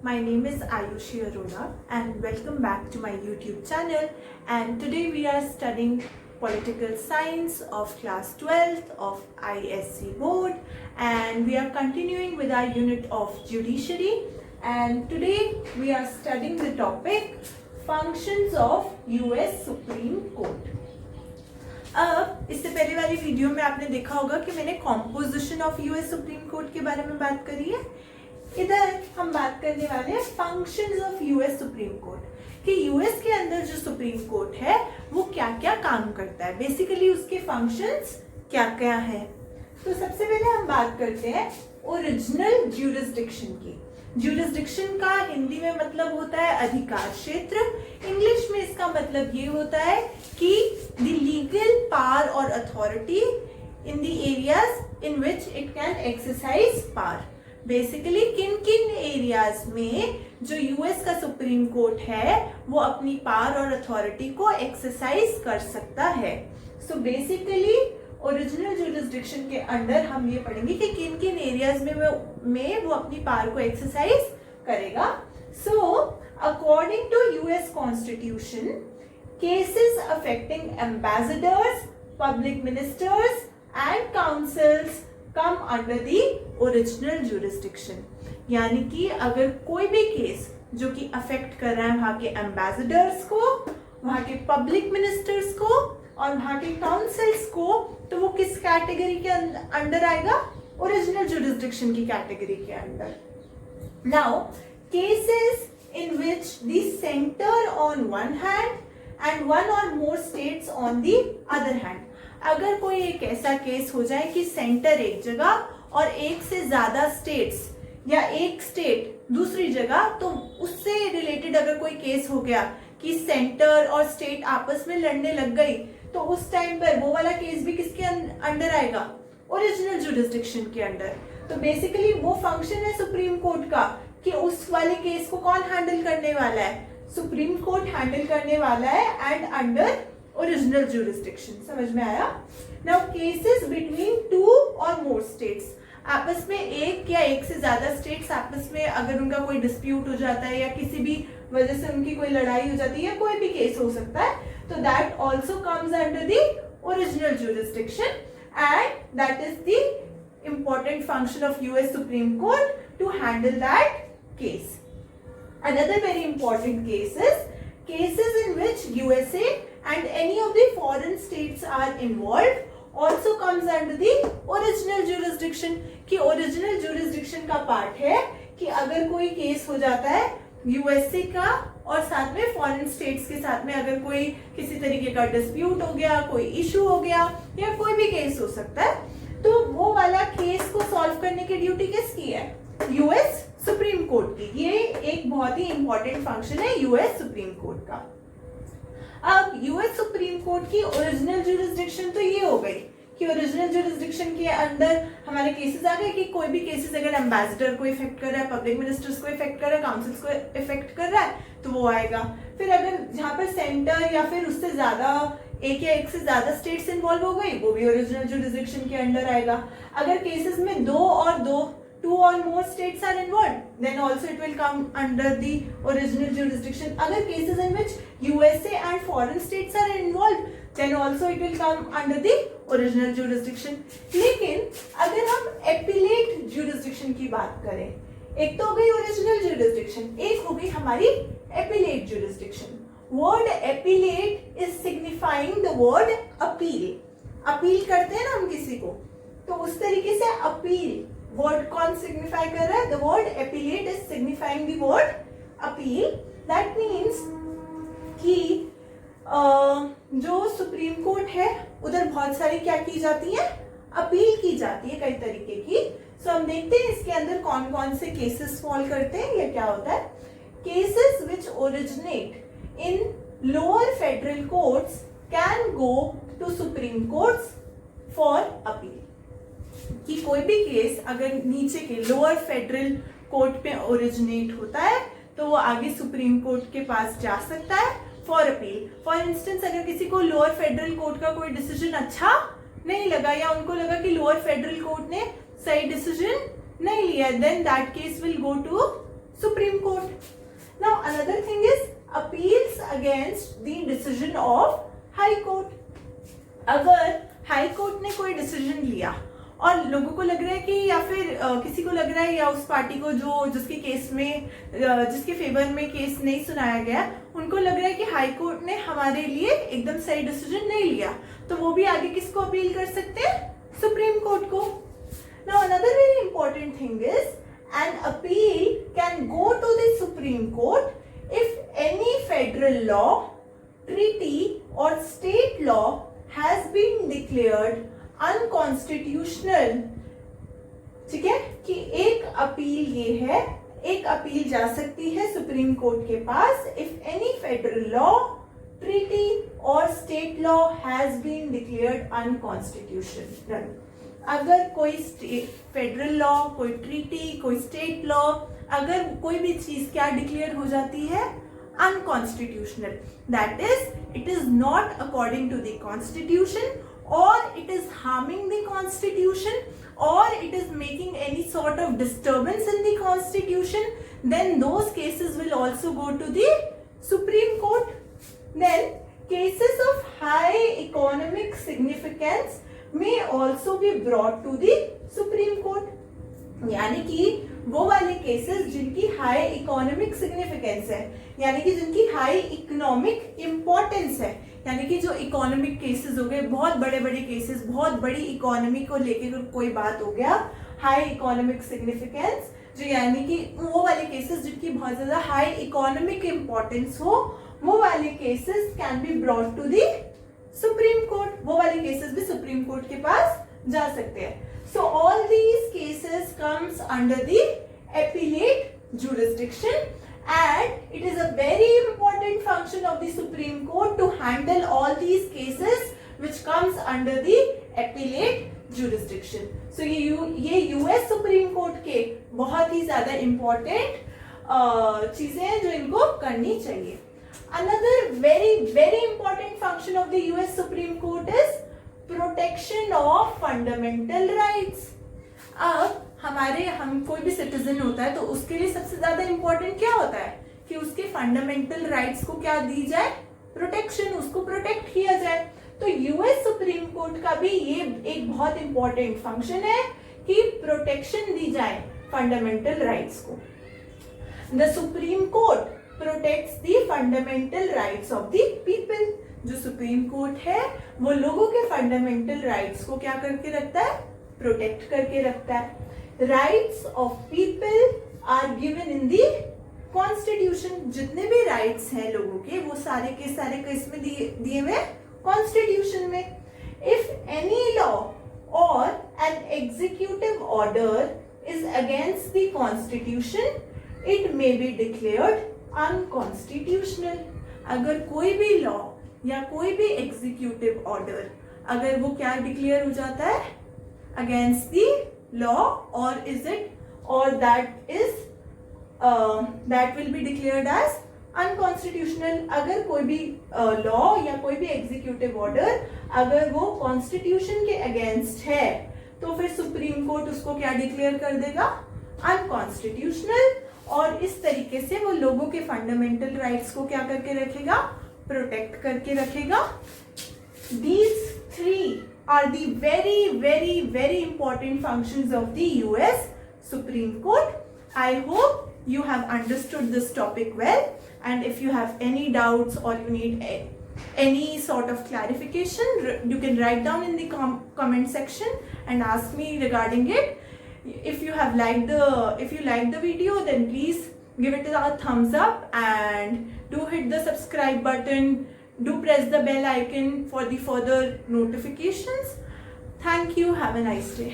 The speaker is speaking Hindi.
My name is Ayushi Arora and welcome back to my YouTube channel, and today we are studying political science of class 12th of ISC board, and we are continuing with our unit of judiciary, and today we are studying the topic functions of US Supreme Court. अब इससे पहले वाली वीडियो में आपने देखा होगा कि मैंने composition of US supreme court के बारे में बात करी है। इधर हम बात करने वाले हैं functions of US supreme court कि यूएस के अंदर जो सुप्रीम कोर्ट है वो क्या क्या काम करता है, बेसिकली उसके फंक्शंस क्या क्या है। तो सबसे पहले हम बात करते हैं ओरिजिनल ज्यूरिसडिक्शन की। ज्यूरिसडिक्शन का हिंदी में मतलब होता है अधिकार क्षेत्र, इंग्लिश में इसका मतलब ये होता है कि द लीगल पावर और authority in the areas in which it can exercise power. Basically किन किन एरियाज में जो यूएस का सुप्रीम कोर्ट है वो अपनी पावर और अथॉरिटी को एक्सरसाइज कर सकता है। सो बेसिकली ओरिजिनल ज्यूरिसडिक्शन के अंडर हम ये पढ़ेंगे कि किन किन एरियाज में वो अपनी पावर को एक्सरसाइज करेगा। So according to US constitution, cases affecting ambassadors, public ministers and councils come under the original jurisdiction. यानी कि अगर कोई भी केस जो कि अफेक्ट कर रहा है वहां के एम्बेसडर्स को, वहां के पब्लिक मिनिस्टर्स को और वहां के काउंसिल्स को, तो वो किस कैटेगरी के अंडर आएगा? ओरिजिनल ज्यूरिसडिक्शन की कैटेगरी के under. Now cases in which the centre on one hand and one or more states on the other hand. अगर कोई एक ऐसा केस हो जाए कि सेंटर एक जगह और एक से ज्यादा स्टेट्स या एक स्टेट दूसरी जगह, तो उससे रिलेटेड अगर कोई केस हो गया कि सेंटर और स्टेट आपस में लड़ने लग गई, तो उस टाइम पर वो वाला केस भी किसके अंडर आएगा? ओरिजिनल ज्यूरिसडिक्शन के अंडर। तो बेसिकली वो फंक्शन है सुप्रीम कोर्ट का कि उस वाले केस को कौन हैंडल करने वाला है? सुप्रीम कोर्ट हैंडल करने वाला है एंड अंडर ओरिजिनल ज्यूरिसडिक्शन। समझ में आया? Now cases between two or more states, आपस में एक या एक से ज्यादा स्टेट्स आपस में अगर उनका कोई डिस्प्यूट हो जाता है या किसी भी वजह से उनकी कोई लड़ाई हो जाती है या कोई भी केस हो सकता है, तो that also comes under the original jurisdiction and that is the important function of US Supreme Court to handle that case. Another very important case is cases in which USA and any of the foreign states are involved also comes under the original jurisdiction। कि original jurisdiction का पार्ट है कि अगर कोई केस हो जाता है यूएसए का और साथ में फॉरेन स्टेट्स के साथ में, अगर कोई किसी तरीके का डिस्प्यूट हो गया, कोई इशू हो गया या कोई भी केस हो सकता है, तो वो वाला केस को सॉल्व करने की ड्यूटी किसकी है? यूएस सुप्रीम कोर्ट की। ये एक बहुत ही इंपॉर्टेंट फंक्शन है यूएस सुप्रीम कोर्ट का। अब यूएस सुप्रीम कोर्ट की ओरिजिनल ज्यूरिसडिक्शन तो ये हो गई कि ओरिजिनल ज्यूरिसडिक्शन के अंदर हमारे केसेस आ गए कि कोई भी केसेस अगर एम्बेसडर को इफेक्ट कर रहा है, पब्लिक मिनिस्टर्स को इफेक्ट कर रहा है, काउंसिल्स को इफेक्ट कर रहा है, तो वो आएगा। फिर अगर जहां पर सेंटर या फिर उससे ज्यादा एक या एक से ज्यादा स्टेट्स इन्वॉल्व हो गई, वो भी ओरिजिनल ज्यूरिसडिक्शन के अंडर आएगा। अगर केसेस में two or more states are involve, then also it will come under the original jurisdiction. अगर cases in which USA and foreign states are involve, then also it will come under the original jurisdiction। लेकिन अगर हम एपिलेट जुरिसडिक्शन की बात करें, एक तो हो गई ओरिजिनल ज्यूरिसडिक्शन, एक हो गई हमारी appellate jurisdiction. Word appellate is signifying the word appeal. Appeal करते हैं ना हम किसी को, तो उस तरीके से अपील वर्ड कौन सिग्निफाई कर रहा है? The word appellate is signifying the word appeal. That means कि जो सुप्रीम कोर्ट है उधर बहुत सारी क्या की जाती है? अपील की जाती है कई तरीके की। सो हम देखते हैं इसके अंदर कौन कौन से केसेस फॉल करते हैं या क्या होता है। Cases which originate in lower federal courts can go to supreme courts for appeal. कि कोई भी केस अगर नीचे के लोअर फेडरल कोर्ट पे ओरिजिनेट होता है तो वो आगे सुप्रीम कोर्ट के पास जा सकता है फॉर अपील। फॉर इंस्टेंस अगर किसी को लोअर फेडरल कोर्ट का कोई डिसीजन अच्छा नहीं लगा या उनको लगा कि लोअर फेडरल कोर्ट ने सही डिसीजन नहीं लिया, then that case will go to Supreme Court. Now another thing is appeals against the decision of High Court. अगर हाई कोर्ट ने कोई डिसीजन लिया और लोगों को लग रहा है कि या फिर किसी को लग रहा है या उस पार्टी को जो जिसके केस में जिसके फेवर में केस नहीं सुनाया गया, उनको लग रहा है कि हाई कोर्ट ने हमारे लिए एकदम सही डिसीजन नहीं लिया, तो वो भी आगे किसको अपील कर सकते हैं? सुप्रीम कोर्ट को. Now another very important thing is an appeal can go to the Supreme Court if any federal law, treaty or state law has been declared unconstitutional. ठीक है कि एक अपील ये है, एक अपील जा सकती है सुप्रीम कोर्ट के पास if any federal law, treaty or state law has been declared unconstitutional. अगर कोई फेडरल लॉ, कोई ट्रीटी, कोई स्टेट लॉ, अगर कोई भी चीज क्या डिक्लेयर हो जाती है? Unconstitutional. That is it is not according to the constitution, और it is harming the constitution, और it is making any sort of disturbance in the constitution, then those cases will also go to the supreme court. Then cases of high economic significance may also be brought to the Supreme Court. यानी कि वो वाले केसेस जिनकी हाई इकोनॉमिक सिग्निफिकेंस है, यानी कि जिनकी हाई इकोनॉमिक इम्पोर्टेंस है, यानी कि जो इकोनॉमिक केसेस हो गए, बहुत बड़े बड़े केसेस, बहुत बड़ी इकोनॉमी को लेकर कोई बात हो गया, हाई इकोनॉमिक सिग्निफिकेंस, जो यानी कि वो वाले केसेस जिनकी बहुत ज्यादा हाई इकोनॉमिक इम्पोर्टेंस हो, वो वाले cases can be brought to the supreme court. वो वाले केसेस भी सुप्रीम कोर्ट के पास जा सकते हैं. So all these cases comes under the appellate jurisdiction, and it is a very important function of the Supreme Court to handle all these cases which comes under the appellate jurisdiction. So ये US Supreme Court के बहुत ही ज्यादा important चीजें हैं जो इनको करनी चाहिए. Another very important function of the US Supreme Court is protection of fundamental rights. अब हम कोई भी सिटीजन होता है तो उसके लिए सबसे ज्यादा इंपॉर्टेंट क्या होता है कि उसके फंडामेंटल राइट्स को क्या दी जाए? प्रोटेक्शन, उसको प्रोटेक्ट किया जाए. तो यूएस सुप्रीम कोर्ट का भी ये एक बहुत इंपॉर्टेंट फंक्शन है कि प्रोटेक्शन दी जाए फंडामेंटल राइट्स को. The supreme court protects the fundamental rights of the people. जो सुप्रीम कोर्ट है वो लोगों के फंडामेंटल राइट्स को क्या करके रखता है? प्रोटेक्ट करके रखता है. Rights of people are given in the constitution. जितने भी राइट्स हैं लोगों के वो सारे के सारे किसमें दिए हुए? कॉन्स्टिट्यूशन में. इफ एनी लॉ और an executive order is against the constitution, it may be declared unconstitutional. अगर कोई भी लॉ या कोई भी एग्जीक्यूटिव ऑर्डर अगर वो क्या डिक्लेयर हो जाता है? Against the law, or is it or that will be declared as unconstitutional. अगर कोई भी लॉ या कोई भी एग्जीक्यूटिव ऑर्डर अगर वो कॉन्स्टिट्यूशन के अगेंस्ट है तो फिर सुप्रीम कोर्ट उसको क्या डिक्लेयर कर देगा? अनकॉन्स्टिट्यूशनल. और इस तरीके से वो लोगों के फंडामेंटल राइट्स को क्या करके रखेगा? प्रोटेक्ट करके रखेगा. These three are the very important functions of the US Supreme Court. I hope you have understood this topic well, and if you have any doubts or you need any sort of clarification, you can write down in the comment section and ask me regarding it. If you liked the video, then please give it a thumbs up and do hit the subscribe button. Do press the bell icon for the further notifications. Thank you. Have a nice day.